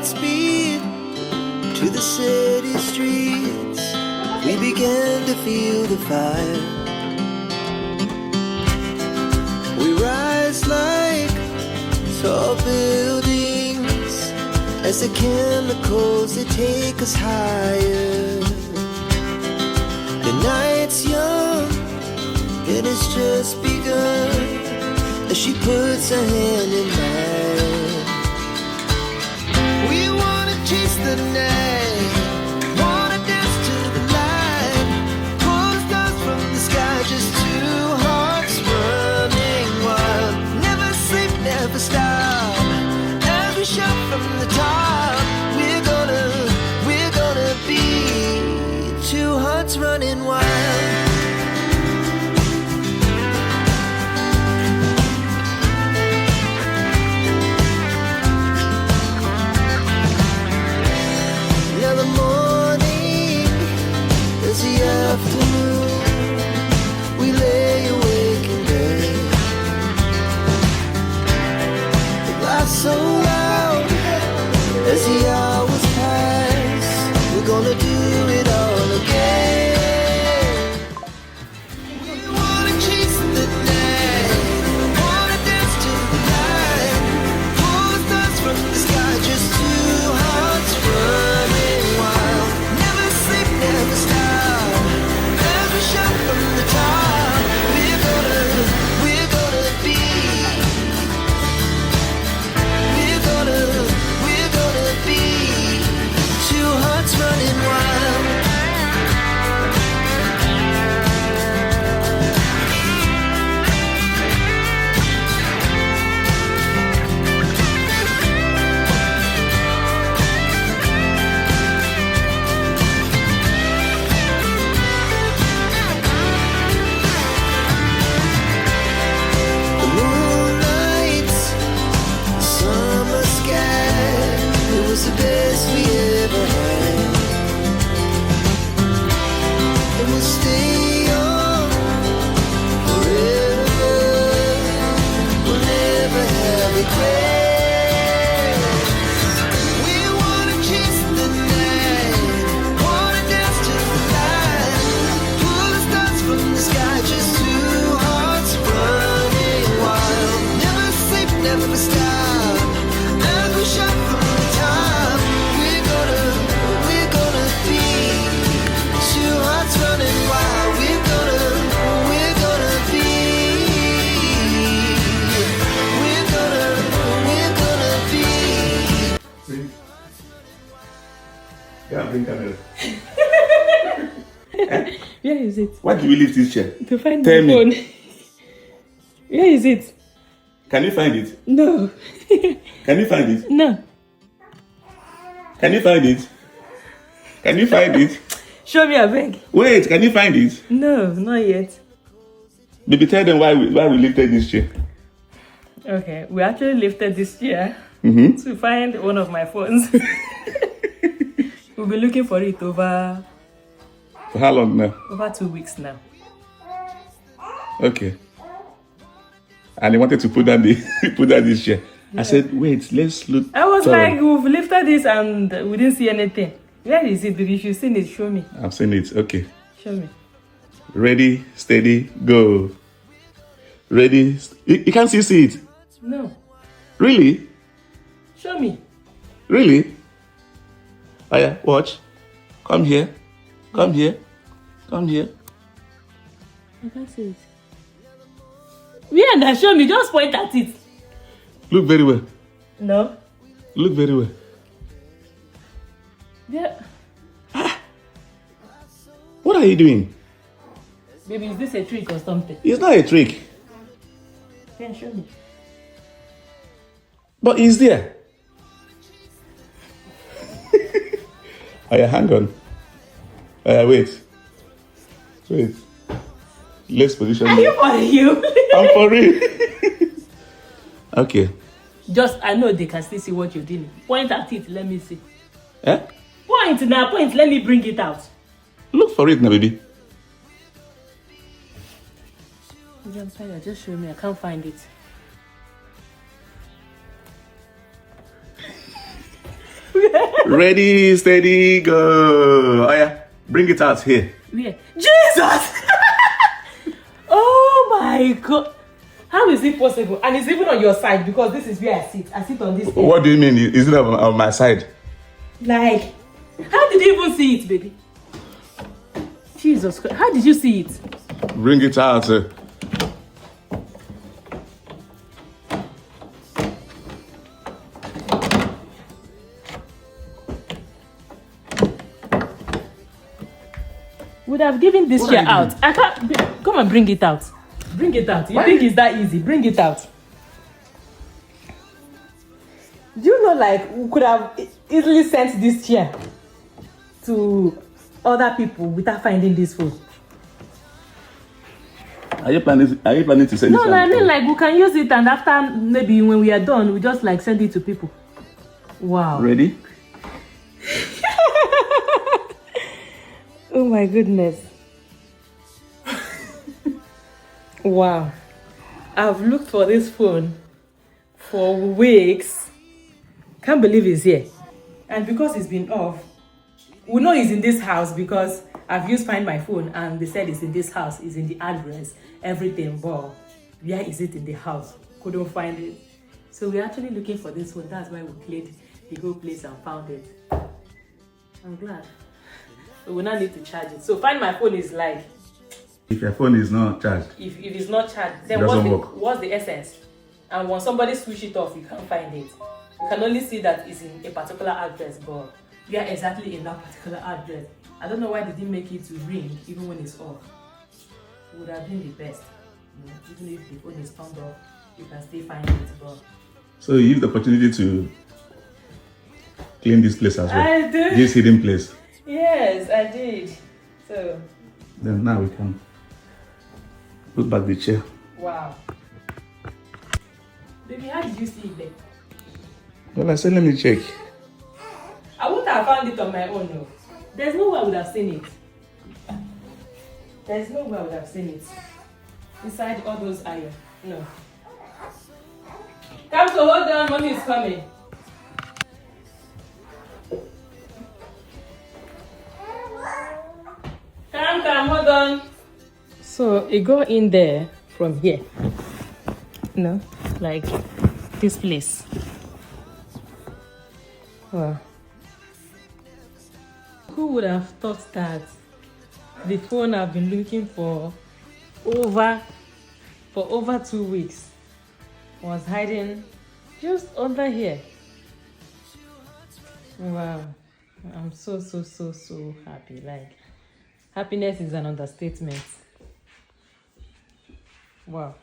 Godspeed to the city streets. We began to feel the fire. We rise like tall buildings as the chemicals they take us higher. The night's young and it's just begun as she puts her hand in mine. We wanna chase the night, wanna dance to the light, pull the stars from the sky, just two hearts running wild. Never sleep, never stop, as we shout from the top. We're gonna be two hearts running wild. Afternoon, we lay awake in bed. The laughs so loud as the hours pass. We're gonna do it all again. We wanna chase the night, wanna dance to the light, pull the stars from the sky, just two hearts running wild. Never sleep, never stop. From the top, we're gonna be two hearts running wild. The best we ever had, and we'll stay on forever. We'll never have regrets. We wanna chase the night, wanna dance to the light, pull the stars from the sky, just two hearts running wild. Never sleep, never stop, as we shout from the top. Running wild, we're gonna be. Yeah, bring camera. Where is it? Why do we leave this chair? To find Tell my me. phone. Where is it? Can you find it? No. Can you find it? No. Can you find it? Can you find it? Show me, I beg. Wait, can you find it? No, not yet. Baby, tell them why we lifted this chair. Okay, we actually lifted this chair to find one of my phones. We've been looking for it over For how long now? 2 weeks now. Okay. And they wanted to put down this chair. Yeah. I said, wait, let's look. I was like, we've lifted this and we didn't see anything. Where is it, baby? If you've seen it, show me. I've seen it. Okay. Show me. Ready, steady, go. Ready. You can't see it? No. Really? Show me. Really? Oh yeah, watch. Come here. Come here. Come here. I can't see it. Where now? Show me. Just point at it. Look very well. No. Look very well. Yeah. What are you doing? Baby, is this a trick or something? It's not a trick. Then show me. But it's there. Oh yeah, hang on. Oh yeah, wait. Wait. Let's position Are you for you? I'm for real. Okay. Just, I know they can still see what you're doing. Point at it, let me see. Eh? Point now, point, let me bring it out. Look for it now, baby. I'm tired, just show me, I can't find it. Ready, steady, go. Oh yeah, bring it out here. Where? Jesus! Oh my God. How is it possible? And it's even on your side because this is where I sit. I sit on this. What do you mean? Is it on my side? Like, how did you even see it, baby? Jesus Christ. How did you see it? Bring it out. Would have given this chair out. I can't. Come and bring it out. Bring it out. You think it's that easy? Bring it out. Do you know, like, we could have easily sent this chair to other people without finding this phone? Are you planning to send it? No, I mean, like, we can use it, and after maybe when we are done, we just like send it to people. Wow. Ready? Oh my goodness. Wow. I've looked for this phone for weeks. Can't believe it's here. And because it's been off, we know it's in this house because I've used Find My Phone and they said it's in this house, it's in the address, everything, but where is it in the house? Couldn't find it. So we're actually looking for this phone. That's why we played the whole place and found it. I'm glad. We will not need to charge it. So Find My Phone is like, if your phone is not charged, if it's not charged, then what's the essence? And when somebody switch it off, you can't find it. You can only see that it's in a particular address, but we are exactly in that particular address. I don't know why they didn't make it to ring even when it's off. It would have been the best. Even if the phone is turned off, you can still find it. But so you use the opportunity to clean this place as well. I did. This hidden place. Yes, I did. So Then now we can put back the chair. wow. Baby, how did you see it there? Well, I said, let me check. I wouldn't have found it on my own, no. There's no way I would have seen it. There's no way I would have seen it. Inside all those iron. No. Come to hold on, mommy is coming. Come, hold on. So it go in there from here. No, like this place. Wow. Who would have thought that the phone I've been looking for over 2 weeks was hiding just under here? Wow. I'm so happy. Like, happiness is an understatement. Wow.